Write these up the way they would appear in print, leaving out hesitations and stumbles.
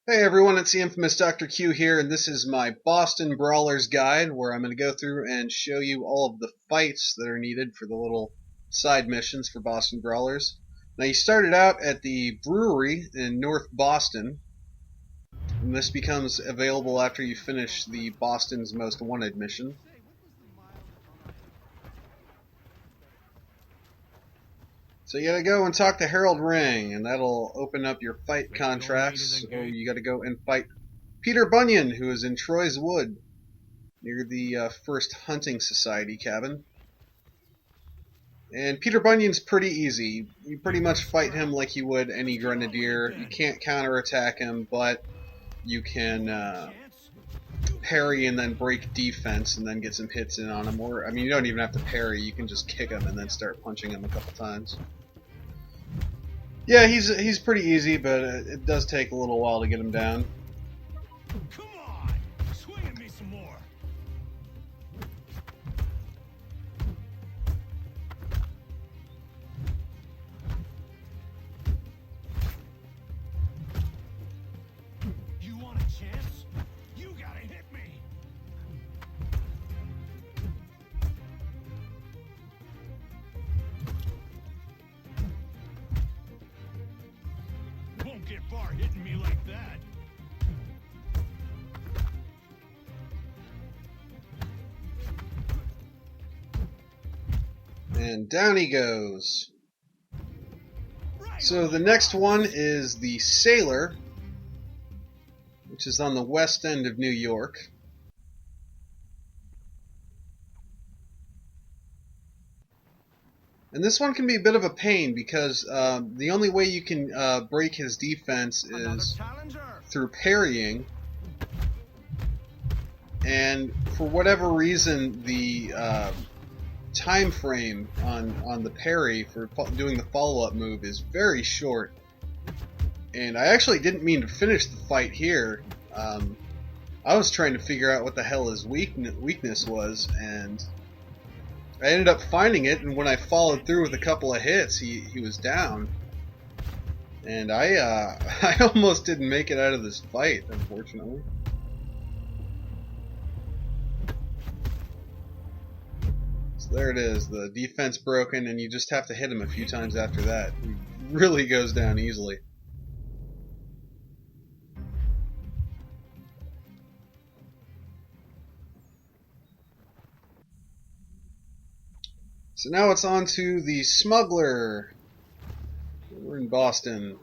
Hey everyone, it's the infamous Dr. Q here, and this is my Boston Brawlers guide where I'm going to go through and show you all of the fights that are needed for the little side missions for Boston Brawlers. Now you started out at the brewery in North Boston, and this becomes available after you finish the Boston's Most Wanted mission. So you gotta go and talk to Harold Ring, and that'll open up your fight contracts. So you gotta go and fight Peter Bunyan, who is in Troy's Wood, near the First Hunting Society cabin. And Peter Bunyan's pretty easy. You pretty much fight him like you would any grenadier. You can't counterattack him, but you can parry and then break defense and then get some hits in on him. Or, I mean, you don't even have to parry. You can just kick him and then start punching him a couple times. Yeah, he's pretty easy, but it does take a little while to get him down. Come on, swing at me some more. You want a chance? You gotta hit me. Won't get far hitting me like that. And down he goes. So the next one is the Sailor, which is on the west end of New York. And this one can be a bit of a pain because the only way you can break his defense is through parrying. And for whatever reason, the time frame on the parry for doing the follow-up move is very short. And I actually didn't mean to finish the fight here. I was trying to figure out what the hell his weakness was, and I ended up finding it, and when I followed through with a couple of hits, he was down. And I almost didn't make it out of this fight, unfortunately. So there it is, the defense broken, and you just have to hit him a few times after that. He really goes down easily. So now it's on to the Smuggler. We're in Boston.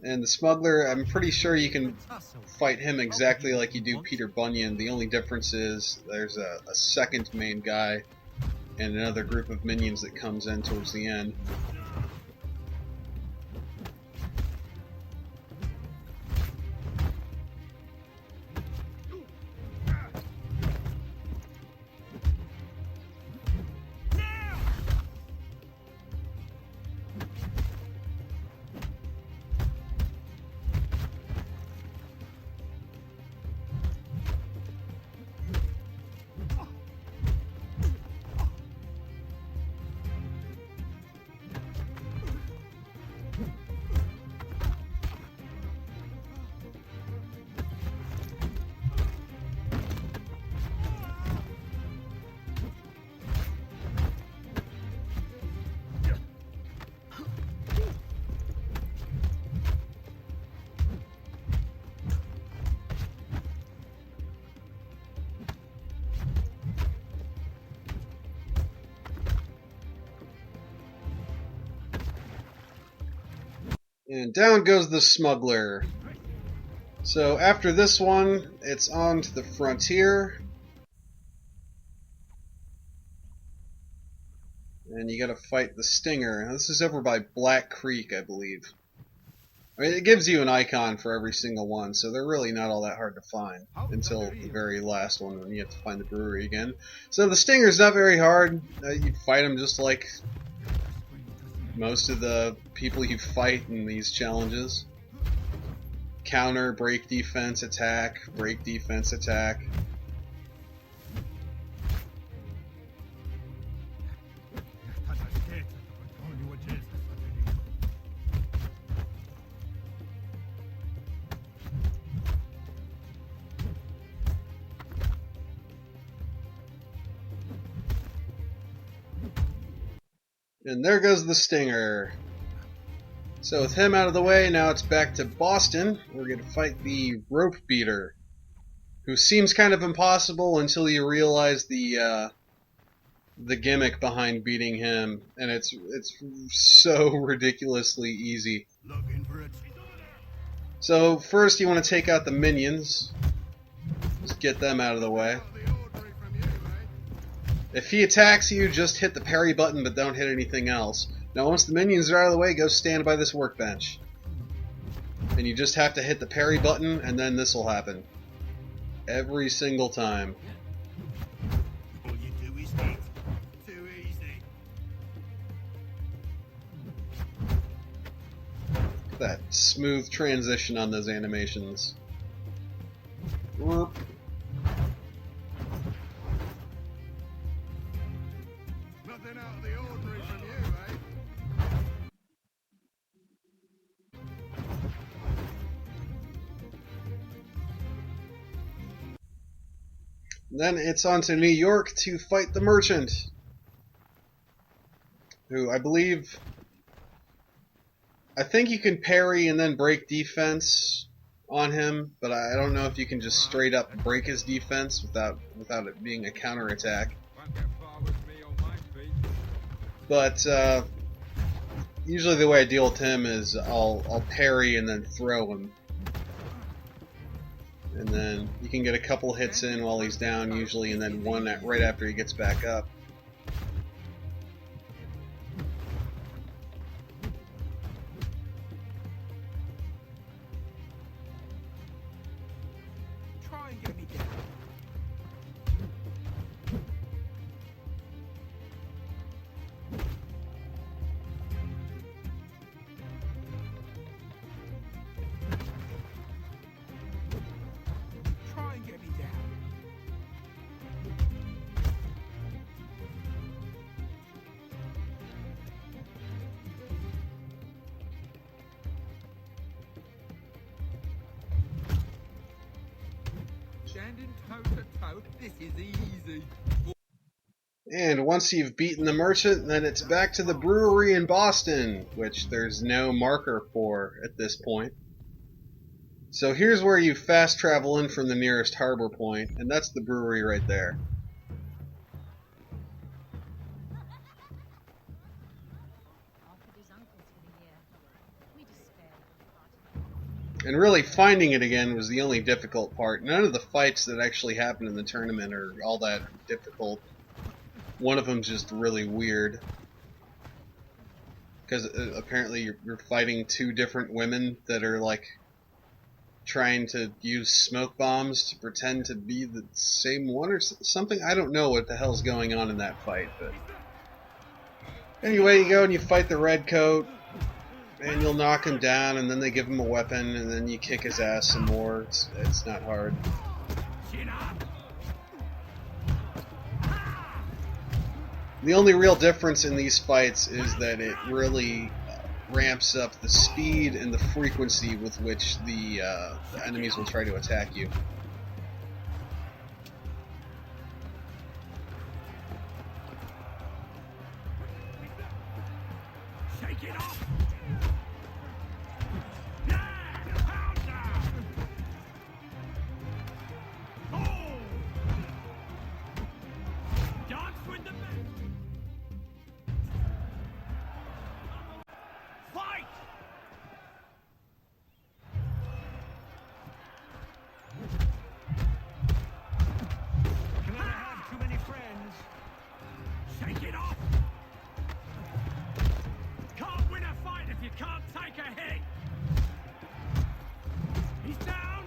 And the Smuggler, I'm pretty sure you can fight him exactly like you do Peter Bunyan. The only difference is there's a second main guy and another group of minions that comes in towards the end. And down goes the Smuggler. So after this one, it's on to the frontier. And you gotta fight the Stinger. Now, this is over by Black Creek, I believe. I mean, it gives you an icon for every single one, so they're really not all that hard to find until the very last one when you have to find the brewery again. So the Stinger's not very hard. You fight them just like most of the people you fight in these challenges. Counter, break defense, attack, break defense, attack. And there goes the stinger. So with him out of the way, now it's back to Boston. We're going to fight the rope beater, who seems kind of impossible until you realize the gimmick behind beating him, and it's so ridiculously easy. Looking for a So first you want to take out the minions. Just get them out of the way. If he attacks you, just hit the parry button, but don't hit anything else. Now once the minions are out of the way, go stand by this workbench. And you just have to hit the parry button, and then this will happen. Every single time. All you do is hit. Too easy. That smooth transition on those animations. Whoop. Nothing out of the ordinary from you, eh? Then it's on to New York to fight the merchant, who I think you can parry and then break defense on him, but I don't know if you can just straight up break his defense without it being a counterattack. But usually the way I deal with him is I'll parry and then throw him. And then you can get a couple hits in while he's down usually, and then one right after he gets back up. Try and get me down. Try and get me down. Standing toe to toe, this is easy. And once you've beaten the merchant, then it's back to the brewery in Boston, which there's no marker for at this point. So here's where you fast travel in from the nearest harbor point, and that's the brewery right there. And really, finding it again was the only difficult part. None of the fights that actually happen in the tournament are all that difficult. One of them's just really weird. Because apparently you're fighting two different women that are like trying to use smoke bombs to pretend to be the same one or something. I don't know what the hell's going on in that fight, but anyway, you go and you fight the red coat, and you'll knock him down, and then they give him a weapon, and then you kick his ass some more. It's not hard. The only real difference in these fights is that it really ramps up the speed and the frequency with which the enemies will try to attack you. Shake it off. Shake it off! Can't win a fight if you can't take a hit! He's down!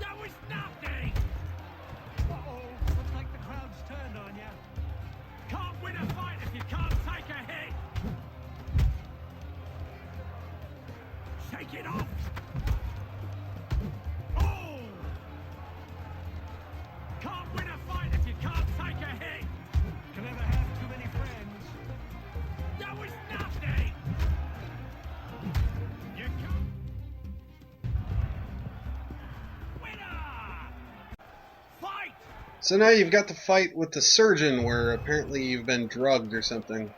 That was nothing! Uh-oh, looks like the crowd's turned on you. Can't win a fight if you can't take a hit! Shake it off! Oh! Can't win a fight if you can't take a hit! Can never have too many friends. That was nothing! You come... Winner! Fight! So now you've got the fight with the surgeon where apparently you've been drugged or something.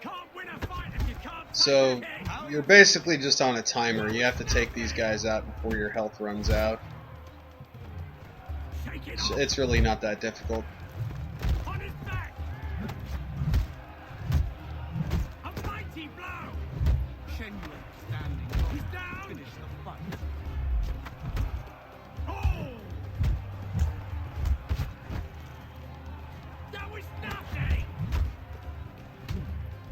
Can't win a fight if you can't take So a hit. you're basically just on a timer. You have to take these guys out before your health runs out. Shake it off. It's really not that difficult. On his back. A mighty blow. Genuine standing. He's down. Finish the fight. Oh! That was nothing.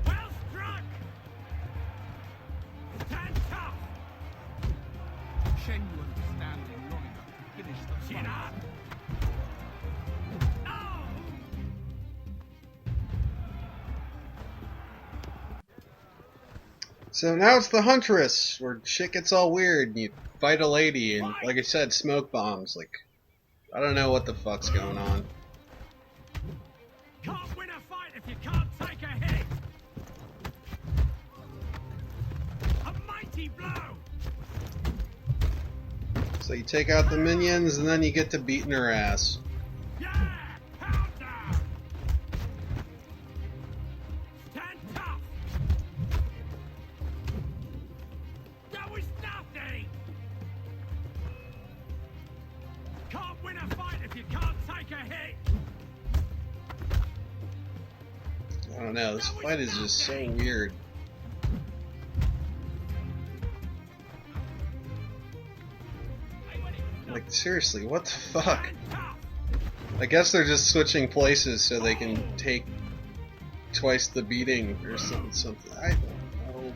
Well struck. Stand tough. Genuine standing long enough to finish the Chin fight. up. Oh! So now it's the Huntress, where shit gets all weird, and you fight a lady, and like I said, smoke bombs. Like, I don't know what the fuck's going on. Can't win a fight if you can't take a hit. A mighty blow. So you take out the minions, and then you get to beating her ass. Yeah! Pound down! Stand tough! That was nothing! Can't win a fight if you can't take a hit! I don't know, this fight is just so weird. Like, seriously, what the fuck? Stand tough! I guess they're just switching places so they can take twice the beating or something. I don't know.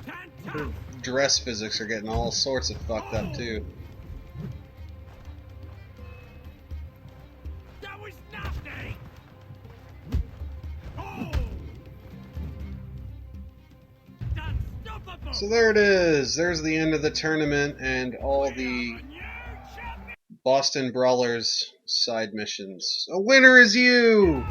Stand Her tough! dress physics are getting all sorts of fucked up too. That was nothing! Oh! Unstoppable! So there it is. There's the end of the tournament and all the New champion! Boston Brawlers side missions. A winner is you!